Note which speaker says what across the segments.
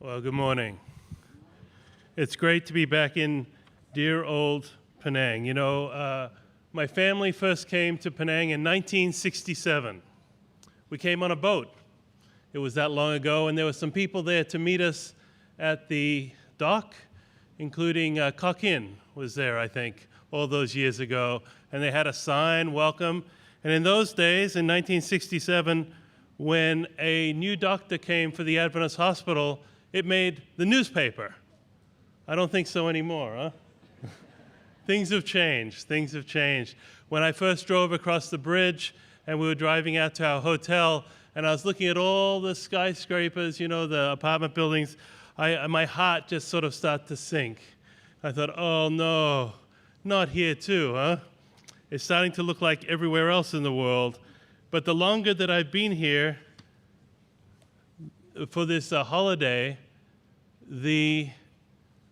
Speaker 1: Well, good morning. It's great to be back in dear old Penang. You know, my family first came to Penang in 1967. We came on a boat. It was that long ago, and there were some people there to meet us at the dock, including Kok Hin was there, I think, all those years ago. And they had a sign, welcome. And in those days, in 1967, when a new doctor came for the Adventist hospital, it made the newspaper. I don't think so anymore, huh? Things have changed. Things have changed. When I first drove across the bridge and we were driving out to our hotel, and I was looking at all the skyscrapers, you know, the apartment buildings, my heart just sort of started to sink. I thought, oh no, not here too, huh? It's starting to look like everywhere else in the world. But the longer that I've been here for this holiday, the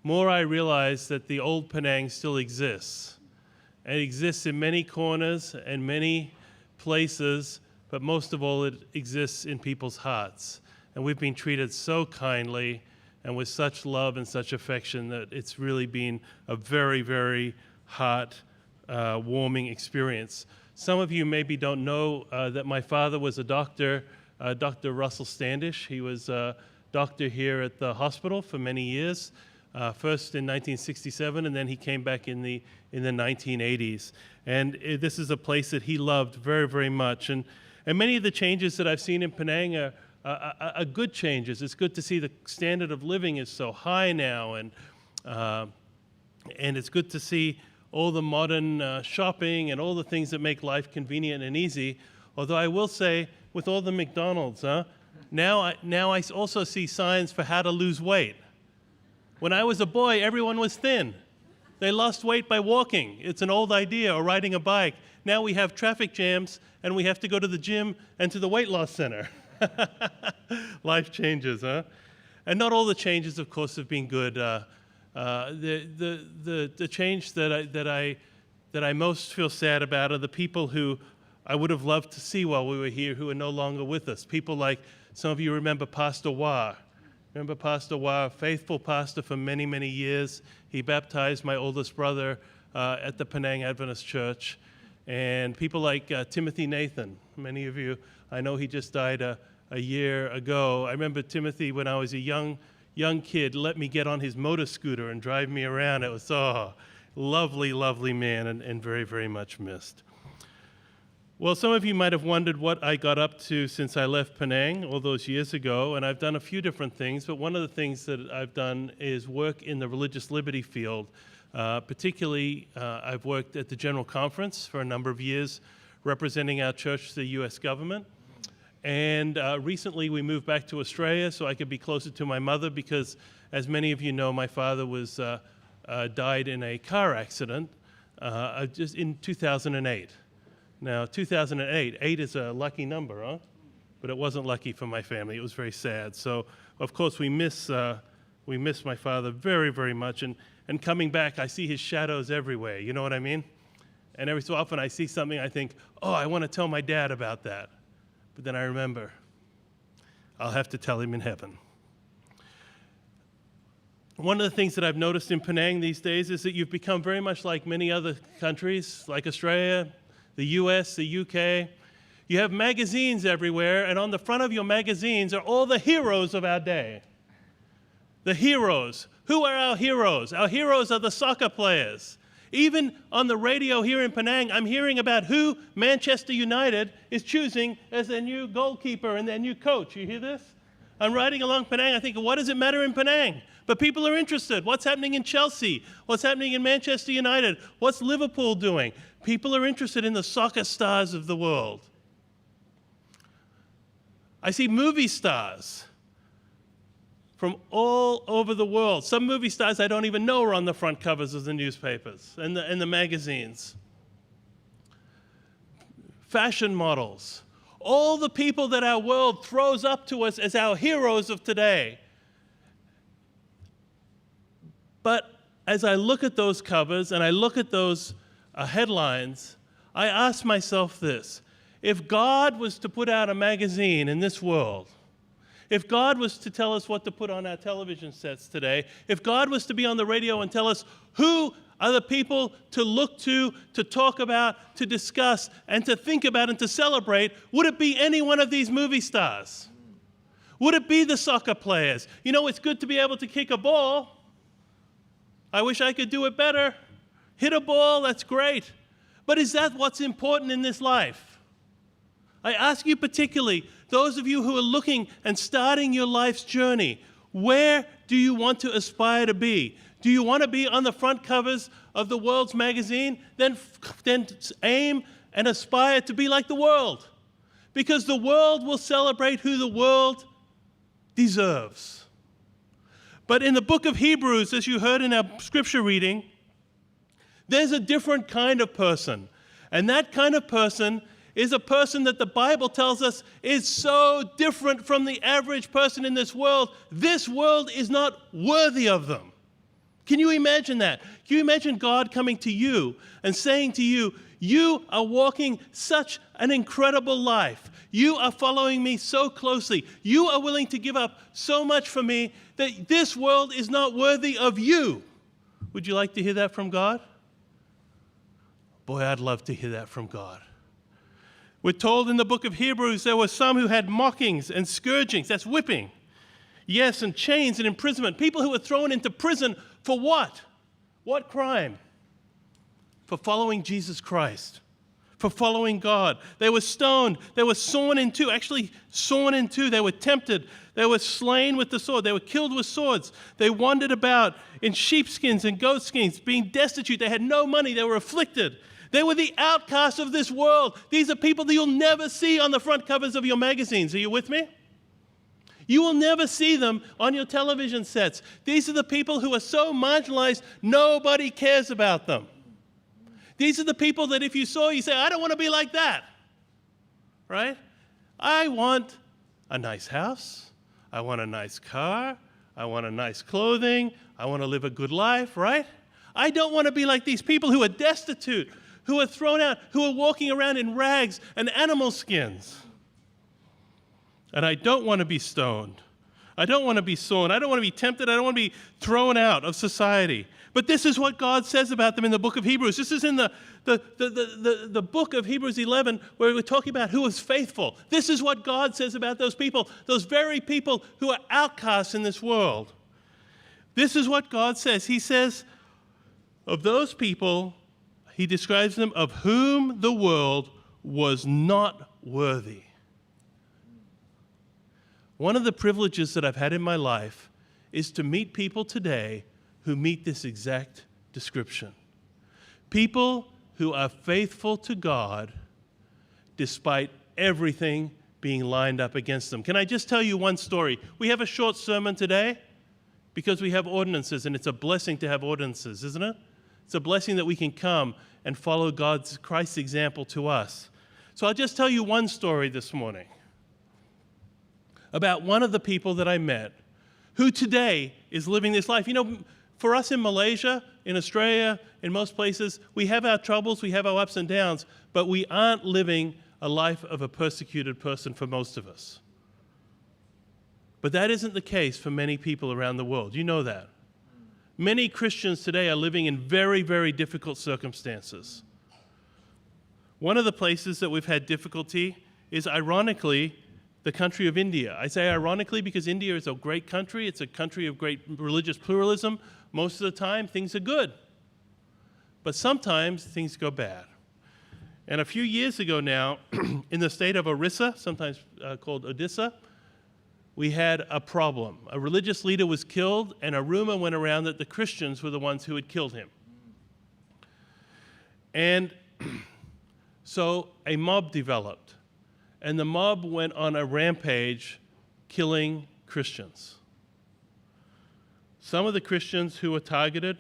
Speaker 1: more I realize that the old Penang still exists. It exists in many corners and many places, but most of all, it exists in people's hearts. And we've been treated so kindly and with such love and such affection that it's really been a very, very heart-warming experience. Some of you maybe don't know that my father was a doctor, Dr. Russell Standish. He was a doctor here at the hospital for many years, first in 1967, and then he came back in the 1980s. And this is a place that he loved very, very much. And many of the changes that I've seen in Penang are good changes. It's good to see the standard of living is so high now, and it's good to see all the modern shopping and all the things that make life convenient and easy. Although I will say, with all the McDonald's, now I also see signs for how to lose weight. When I was a boy, everyone was thin. They lost weight by walking. It's an old idea, or riding a bike. Now we have traffic jams, and we have to go to the gym and to the weight loss center. Life changes, huh? And not all the changes, of course, have been good. The change that I most feel sad about are the people who I would have loved to see while we were here who are no longer with us. People like, some of you remember Pastor Wah. Remember Pastor Wah, faithful pastor for many, many years. He baptized my oldest brother at the Penang Adventist Church. And people like Timothy Nathan. Many of you, I know he just died a year ago. I remember Timothy when I was a young kid, let me get on his motor scooter and drive me around. It was, lovely, lovely man, and very, very much missed. Well, some of you might have wondered what I got up to since I left Penang all those years ago, and I've done a few different things, but one of the things that I've done is work in the religious liberty field. Particularly, I've worked at the General Conference for a number of years, representing our church to the U.S. government. And recently we moved back to Australia so I could be closer to my mother because, as many of you know, my father died in a car accident just in 2008. Now, 2008, 8 is a lucky number, huh? But it wasn't lucky for my family. It was very sad. So, of course, we miss my father very, very much. And coming back, I see his shadows everywhere. You know what I mean? And every so often I see something, I think, oh, I want to tell my dad about that. But then I remember, I'll have to tell him in heaven. One of the things that I've noticed in Penang these days is that you've become very much like many other countries, like Australia, the US, the UK. You have magazines everywhere, and on the front of your magazines are all the heroes of our day. The heroes. Who are our heroes? Our heroes are the soccer players. Even on the radio here in Penang, I'm hearing about who Manchester United is choosing as their new goalkeeper and their new coach. You hear this? I'm riding along Penang, I think, what does it matter in Penang? But people are interested. What's happening in Chelsea? What's happening in Manchester United? What's Liverpool doing? People are interested in the soccer stars of the world. I see movie stars from all over the world. Some movie stars I don't even know are on the front covers of the newspapers and the magazines. Fashion models. All the people that our world throws up to us as our heroes of today. But as I look at those covers and I look at those headlines, I ask myself this. If God was to put out a magazine in this world, If God was to tell us what to put on our television sets today, if God was to be on the radio and tell us who are the people to look to talk about, to discuss, and to think about and to celebrate, would it be any one of these movie stars? Would it be the soccer players? You know, it's good to be able to kick a ball. I wish I could do it better. Hit a ball, that's great. But is that what's important in this life? I ask you particularly, those of you who are looking and starting your life's journey, where do you want to aspire to be? Do you want to be on the front covers of the world's magazine? Then aim and aspire to be like the world. Because the world will celebrate who the world deserves. But in the book of Hebrews, as you heard in our scripture reading, there's a different kind of person. And that kind of person is a person that the Bible tells us is so different from the average person in this world. This world is not worthy of them. Can you imagine that? Can you imagine God coming to you and saying to you, you are walking such an incredible life. You are following me so closely. You are willing to give up so much for me that this world is not worthy of you. Would you like to hear that from God? Boy, I'd love to hear that from God. We're told in the book of Hebrews there were some who had mockings and scourgings, that's whipping. Yes, and chains and imprisonment. People who were thrown into prison for what? What crime? For following Jesus Christ, for following God. They were stoned. They were sawn in two, actually sawn in two. They were tempted. They were slain with the sword. They were killed with swords. They wandered about in sheepskins and goatskins, being destitute. They had no money. They were afflicted. They were the outcasts of this world. These are people that you'll never see on the front covers of your magazines. Are you with me? You will never see them on your television sets. These are the people who are so marginalized, nobody cares about them. These are the people that if you saw, you say, I don't want to be like that, right? I want a nice house. I want a nice car. I want a nice clothing. I want to live a good life, right? I don't want to be like these people who are destitute, who are thrown out, who are walking around in rags and animal skins. And I don't want to be stoned. I don't want to be sawn. I don't want to be tempted. I don't want to be thrown out of society. But this is what God says about them in the book of Hebrews. This is in the book of Hebrews 11 where we're talking about who is faithful. This is what God says about those people, those very people who are outcasts in this world. This is what God says. He says of those people, he describes them, of whom the world was not worthy. One of the privileges that I've had in my life is to meet people today who meet this exact description. People who are faithful to God despite everything being lined up against them. Can I just tell you one story? We have a short sermon today because we have ordinances, and it's a blessing to have ordinances, isn't it? It's a blessing that we can come and follow Christ's example to us. So I'll just tell you one story this morning about one of the people that I met who today is living this life. You know, for us in Malaysia, in Australia, in most places, we have our troubles, we have our ups and downs, but we aren't living a life of a persecuted person for most of us. But that isn't the case for many people around the world. You know that. Many Christians today are living in very, very difficult circumstances. One of the places that we've had difficulty is, ironically, the country of India. I say ironically because India is a great country. It's a country of great religious pluralism. Most of the time, things are good. But sometimes things go bad. And a few years ago now, in the state of Orissa, sometimes called Odisha, we had a problem. A religious leader was killed, and a rumor went around that the Christians were the ones who had killed him. And so a mob developed. And the mob went on a rampage, killing Christians. Some of the Christians who were targeted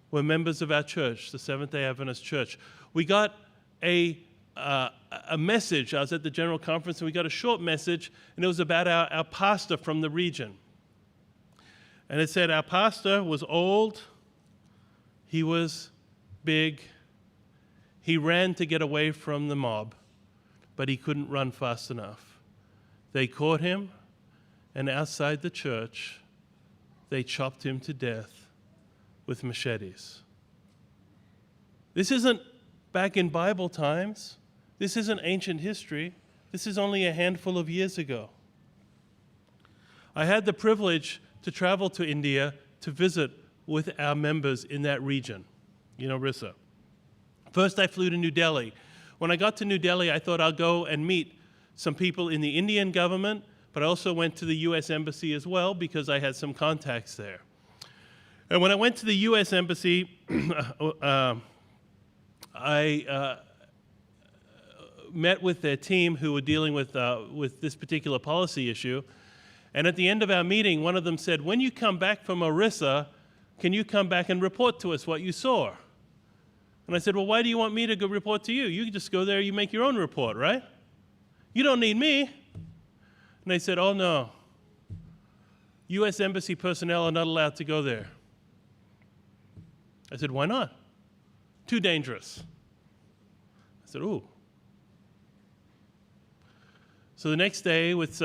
Speaker 1: were members of our church, the Seventh-day Adventist Church. We got a message. I was at the general conference, and we got a short message, and it was about our pastor from the region. And it said our pastor was old, he was big, he ran to get away from the mob, but he couldn't run fast enough. They caught him, and outside the church, they chopped him to death with machetes. This isn't back in Bible times. This isn't ancient history. This is only a handful of years ago. I had the privilege to travel to India to visit with our members in that region, Rissa. First, I flew to New Delhi. When I got to New Delhi, I thought I'll go and meet some people in the Indian government, but I also went to the U.S. Embassy as well because I had some contacts there. And when I went to the U.S. Embassy, I met with their team who were dealing with this particular policy issue. And at the end of our meeting, one of them said, when you come back from Orissa, can you come back and report to us what you saw? And I said, well, why do you want me to go report to you? You can just go there, you make your own report, right? You don't need me. And they said, oh, no. U.S. Embassy personnel are not allowed to go there. I said, why not? Too dangerous. I said, ooh. So the next day, with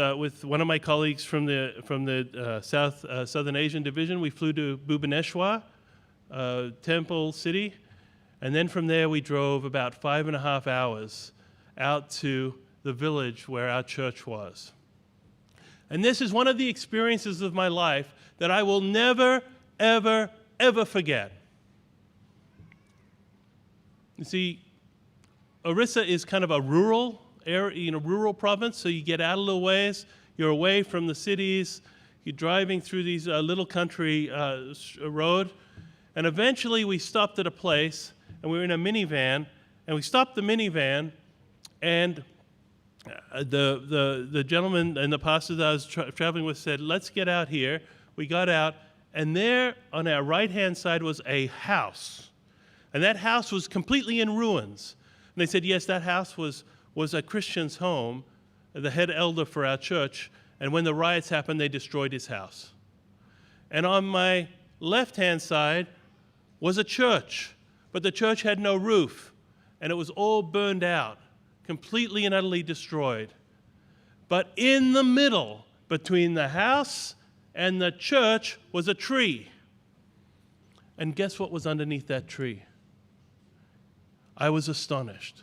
Speaker 1: one of my colleagues from the Southern Asian Division, we flew to Bhubaneswar, Temple City, and then from there we drove about 5.5 hours out to the village where our church was. And this is one of the experiences of my life that I will never, ever, ever forget. You see, Orissa is kind of a rural area, rural province, so you get out a little ways, you're away from the cities, you're driving through these little country road, and eventually we stopped at a place, and we were in a minivan, and we stopped the minivan, and the gentleman and the pastor that I was traveling with said, let's get out here. We got out, and there on our right-hand side was a house, and that house was completely in ruins. And they said, yes, that house was a Christian's home, the head elder for our church, and when the riots happened, they destroyed his house. And on my left-hand side was a church, but the church had no roof, and it was all burned out, completely and utterly destroyed. But in the middle, between the house and the church, was a tree. And guess what was underneath that tree? I was astonished.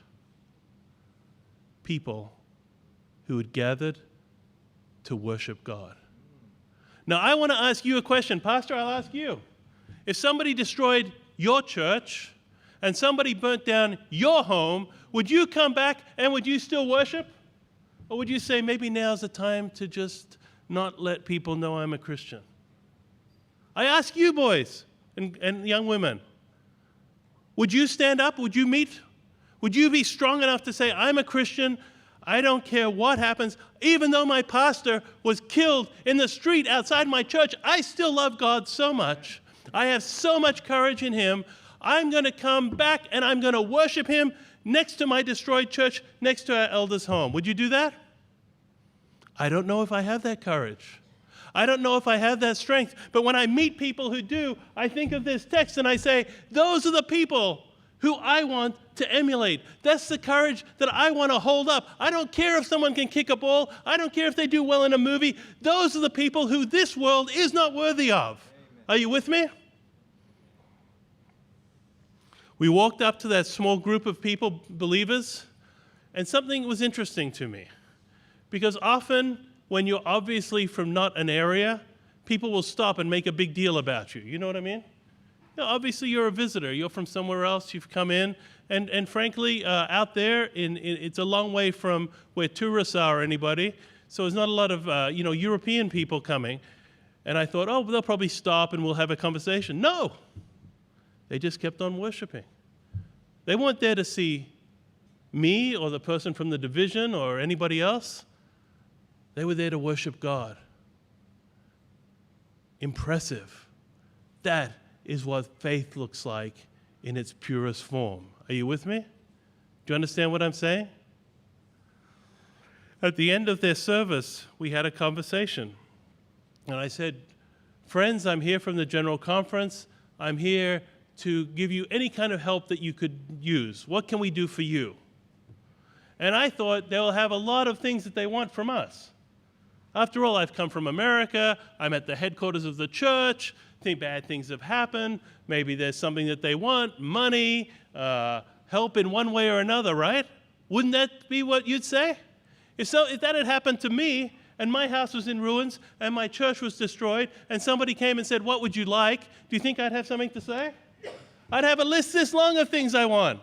Speaker 1: People who had gathered to worship God. Now, I want to ask you a question. Pastor, I'll ask you. If somebody destroyed your church and somebody burnt down your home, would you come back and would you still worship? Or would you say, maybe now's the time to just not let people know I'm a Christian? I ask you, boys and young women, would you stand up? Would you meet? Would you be strong enough to say, I'm a Christian, I don't care what happens, even though my pastor was killed in the street outside my church, I still love God so much. I have so much courage in him. I'm going to come back and I'm going to worship him next to my destroyed church, next to our elder's home. Would you do that? I don't know if I have that courage. I don't know if I have that strength. But when I meet people who do, I think of this text and I say, those are the people who I want to emulate. That's the courage that I want to hold up. I don't care if someone can kick a ball. I don't care if they do well in a movie. Those are the people who this world is not worthy of. Amen. Are you with me? We walked up to that small group of people, believers, and something was interesting to me. Because often, when you're obviously from not an area, people will stop and make a big deal about you. You know what I mean? Obviously, you're a visitor. You're from somewhere else. You've come in. And frankly, out there, it's a long way from where tourists are or anybody. So there's not a lot of European people coming. And I thought, oh, they'll probably stop and we'll have a conversation. No. They just kept on worshiping. They weren't there to see me or the person from the division or anybody else. They were there to worship God. Impressive. That is what faith looks like in its purest form. Are you with me? Do you understand what I'm saying? At the end of their service, we had a conversation. And I said, friends, I'm here from the General Conference. I'm here to give you any kind of help that you could use. What can we do for you? And I thought they'll have a lot of things that they want from us. After all, I've come from America. I'm at the headquarters of the church. Think bad things have happened. Maybe there's something that they want, money, help in one way or another, right? Wouldn't that be what you'd say? If that had happened to me, and my house was in ruins, and my church was destroyed, and somebody came and said, what would you like? Do you think I'd have something to say? I'd have a list this long of things I want.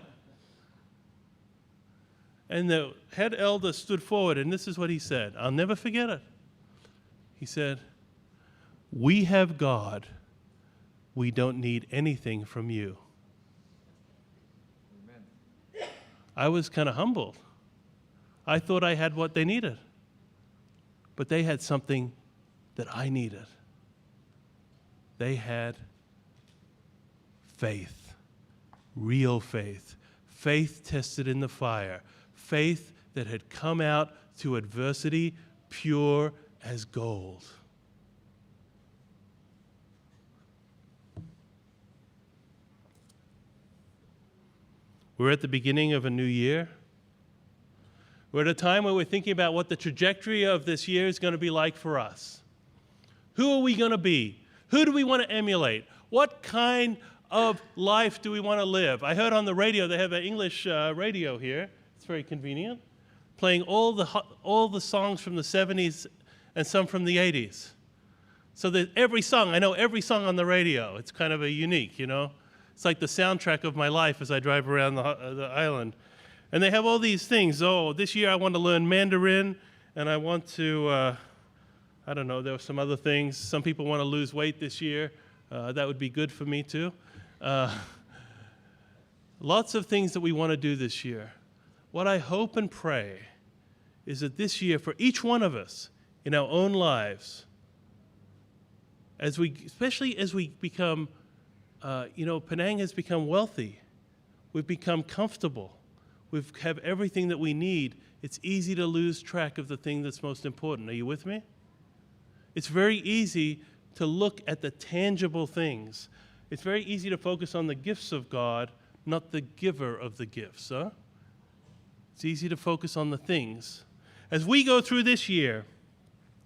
Speaker 1: And the head elder stood forward, and this is what he said. I'll never forget it. He said, we have God. We don't need anything from you. Amen. I was kind of humbled. I thought I had what they needed. But they had something that I needed. They had faith, real faith, faith tested in the fire, faith that had come out to adversity pure as gold. We're at the beginning of a new year. We're at a time where we're thinking about what the trajectory of this year is going to be like for us. Who are we going to be? Who do we want to emulate? What kind of life do we want to live? I heard on the radio, they have an English radio here. It's very convenient, playing all the songs from the 70s and some from the 80s. So that every song, I know every song on the radio. It's kind of a unique, you know. It's like the soundtrack of my life as I drive around the island. And they have all these things. Oh, this year I want to learn Mandarin, and I want to, I don't know, there were some other things. Some people want to lose weight this year. That would be good for me too. Lots of things that we want to do this year. What I hope and pray is that this year, for each one of us in our own lives, especially as we become, Penang has become wealthy. We've become comfortable. We have everything that we need. It's easy to lose track of the thing that's most important. Are you with me? It's very easy to look at the tangible things. It's very easy to focus on the gifts of God, not the giver of the gifts. Huh? It's easy to focus on the things. As we go through this year,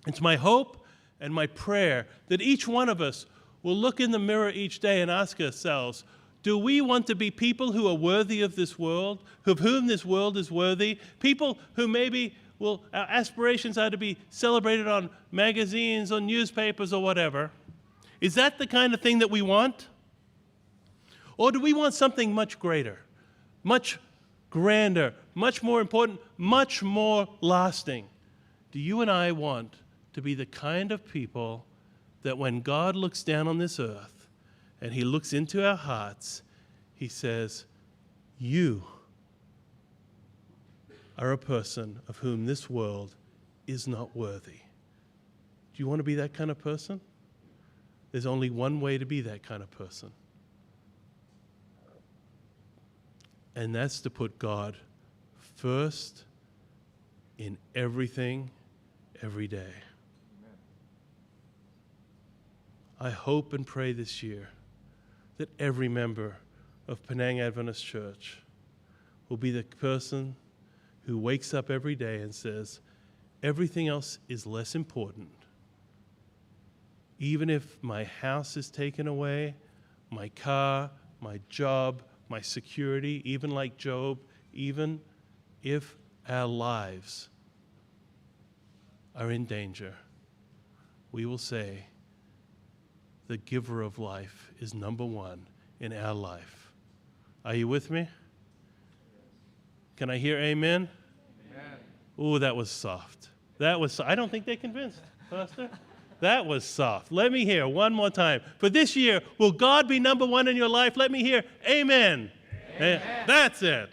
Speaker 1: it's my hope and my prayer that each one of us will look in the mirror each day and ask ourselves, do we want to be people who are worthy of this world, of whom this world is worthy, people who maybe our aspirations are to be celebrated on magazines, on newspapers, or whatever? Is that the kind of thing that we want? Or do we want something much greater, much grander, much more important, much more lasting? Do you and I want to be the kind of people that when God looks down on this earth and he looks into our hearts, he says, you are a person of whom this world is not worthy? Do you want to be that kind of person? There's only one way to be that kind of person. And that's to put God first in everything, every day. I hope and pray this year that every member of Penang Adventist Church will be the person who wakes up every day and says, everything else is less important. Even if my house is taken away, my car, my job, my security, even like Job, even if our lives are in danger, we will say, the giver of life is number one in our life. Are you with me? Can I hear amen? Amen. Ooh, that was soft. I don't think they're convinced, Pastor. That was soft. Let me hear one more time. For this year, will God be number one in your life? Let me hear amen. Amen. That's it.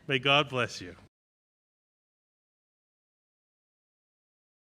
Speaker 1: May God bless you.